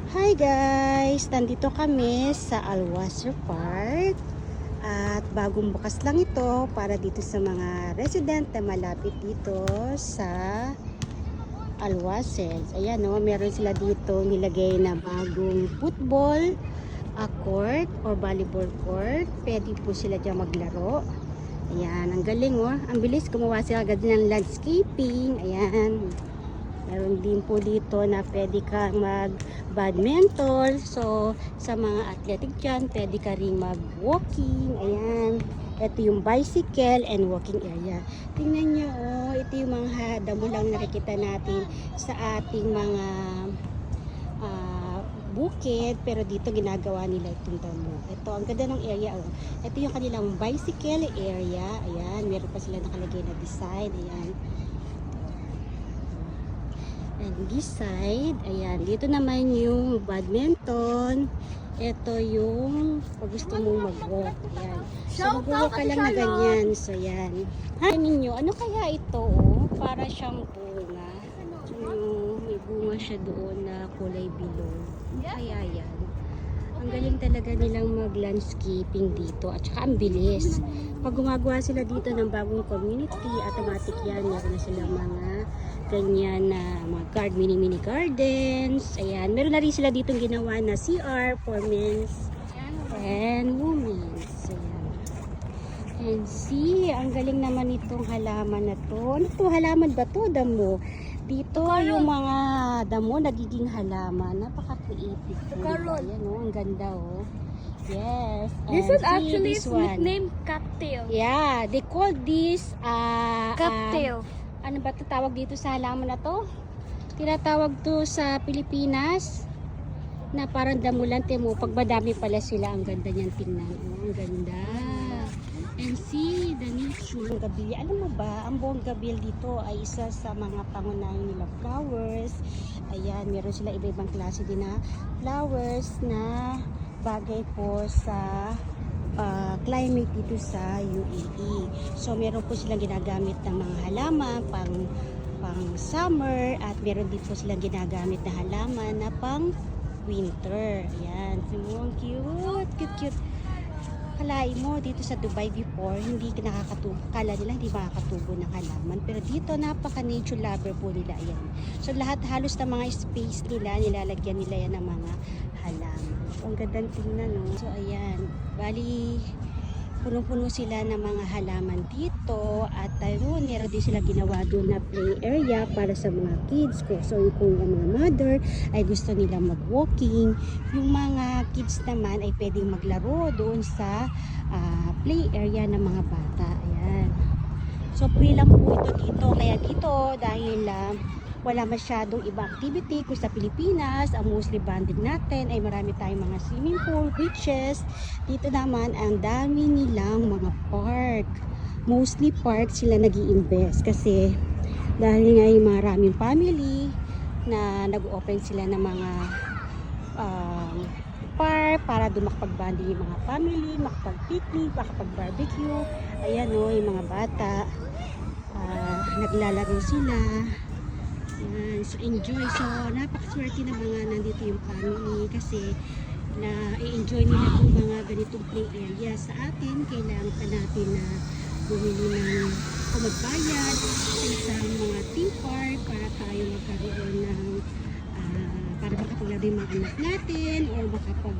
Hi guys! Nandito kami sa Alwasser Park at bagong bukas lang ito para dito sa mga resident na malapit dito sa Alwasser. Ayan o, meron sila dito nilagay na bagong football court or volleyball court. Pwede po sila dyan maglaro. Ayan, ang galing o. Ang bilis gumawa sila agad ng landscaping. Ayan. Meron din po dito na pwede kang mag-badminton. So, sa mga athletic dyan, pwede ka rin mag-walking. Ayan. Ito yung bicycle and walking area. Tingnan nyo, oh. Ito yung mga damo lang nakikita natin sa ating mga bukid. Pero dito ginagawa nila itong damo. Ito, ang ganda ng area. Oh. Ito yung kanilang bicycle area. Ayan. Meron pa sila nakalagay na design. Ayan. And this side, ayan, dito naman yung badminton. Ito yung pag gusto mong mag-walk. Ayan. So, mag-walk ka lang na ganyan. So, yan. Hanin ninyo, ano kaya ito? Oh? Para siyang bunga. May bunga siya doon na kulay bilog. Kaya yan. Ang galing talaga nilang mag-landscaping dito. At saka ang bilis. Pag gumagawa sila dito ng bagong community, automatic yan. Meron na sila mga ganyan na mga mini gardens. Ayan, meron na rin sila dito ginawa na CR for men's and women's. Ayan. And see, ang galing naman itong halaman na to. Ano to? Halaman ba to? Damo. Dito yung mga damo nagiging halaman. Napaka-creative po. Ayan o, ang ganda o. Yes. This is actually nicknamed cattail. Yeah, they call this Cattail. ano ba ito tawag dito sa halaman na to? Tinatawag to sa Pilipinas na parang damulante mo. Pag madami pala sila, ang ganda niyan tingnan. Oh, ang ganda. And see the nature. Bougainvillea. Alam mo ba, ang bougainvillea dito ay isa sa mga pangunahin nila flowers. Ayan, meron sila iba-ibang klase din na flowers na bagay po sa climate dito sa UAE. So meron po silang ginagamit ng mga halaman pang summer at meron din po silang ginagamit na halaman na pang winter. Ayan, so ang cute. Kalain mo dito sa Dubai before, hindi nakakatubo. Kala nila hindi makakatubo ng halaman. Pero dito napaka nature lover po nila yan. So lahat halos ng mga space nila, nilalagyan nila yan ng mga halaman. So, ang gandang tingnan, no? So ayan, bali punong-puno sila ng mga halaman dito at ayun, meron din sila ginawa doon na play area para sa mga kids ko. So kung yung mga mother ay gusto nila mag-walking, yung mga kids naman ay pwedeng maglaro doon sa play area ng mga bata. Ayan. So free lang po ito dito. Kaya dito dahil wala masyadong ibang activity kung sa Pilipinas, ang mostly banding natin ay marami tayong mga swimming pool, beaches. Dito naman ang dami nilang mga park. Mostly park sila nag-i-invest kasi dahil nga yung maraming family na nag-open sila ng mga park para doon makapag-banding yung mga family, makapag-picnic, makapag-barbecue. Ayan o, yung mga bata naglalaro sila. So enjoy. So napakaswerte na mga nandito yung family kasi na i-enjoy nila yung mga ganitong play area. Sa atin, kailangan pa natin na bumili ng o magbayad sa isang mga theme park para tayo magkaroon ng para makapaglaro yung mga anak natin o makapag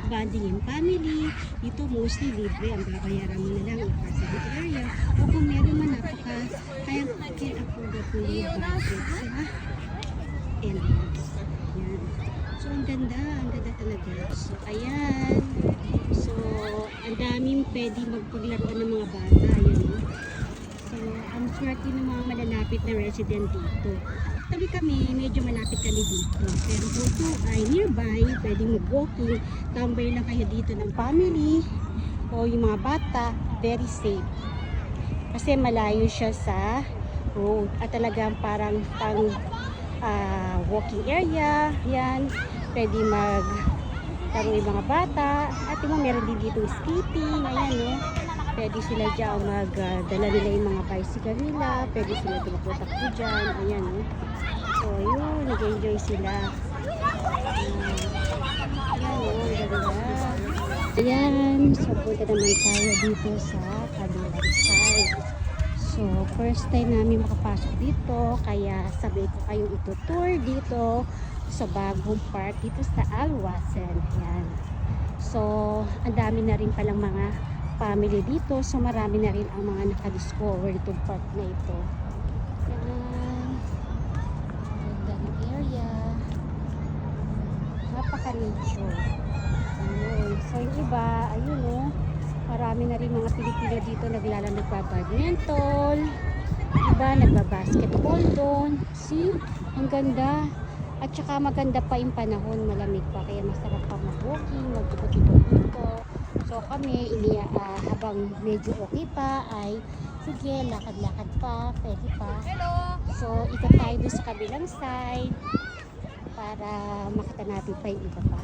bonding yung family. Dito mostly libre, ang babayaran mo na lang yung facility area o kung meron man kaya can afford po yung budget sa entrance. Ayan. So ang ganda talaga. So ayan, so ang daming pwede magpaglaruan ng mga bata. Ayan. So ang swerte ng mga malalapit na resident dito. Tabi kami, medyo malapit kami dito. Pero kung ito ay nearby, pwedeng mag-walking, tambay lang kayo dito ng family o yung mga bata, very safe. Kasi malayo siya sa road at talagang parang walking area. Yan, pwede magtaro yung mga bata. At yung meron din dito skating. Ayan, no? Pwede sila dyan magdala nila yung mga bicycle nila. Pwede sila tumakbo-takbo dyan. Ayan, no? So, yun, nag-enjoy sila. Ayan, so punta naman tayo dito sa kabilang side. So, first time namin makapasok dito, kaya sabay ko kayong itutour dito sa bagong park dito sa Alwasen. Ayan. So, ang dami na rin palang mga family dito. So, marami na rin ang mga nakadiscover itong park na ito. Ayan. Gandang area. Napaka-nature. Ayun. So, yung iba, ayun o. Marami na rin mga Pilipino dito nagbabadminton. Iba, nagbabasketball doon. See? Ang ganda. At saka maganda pa yung panahon. Malamig pa. Kaya masarap pa mag-walking, magtukot-tukot. So, kami, habang medyo okay pa, ay sige, lakad-lakad pa. Pwede pa. So, ikot tayo doon sa kabilang side para makita natin pa yung iba pa.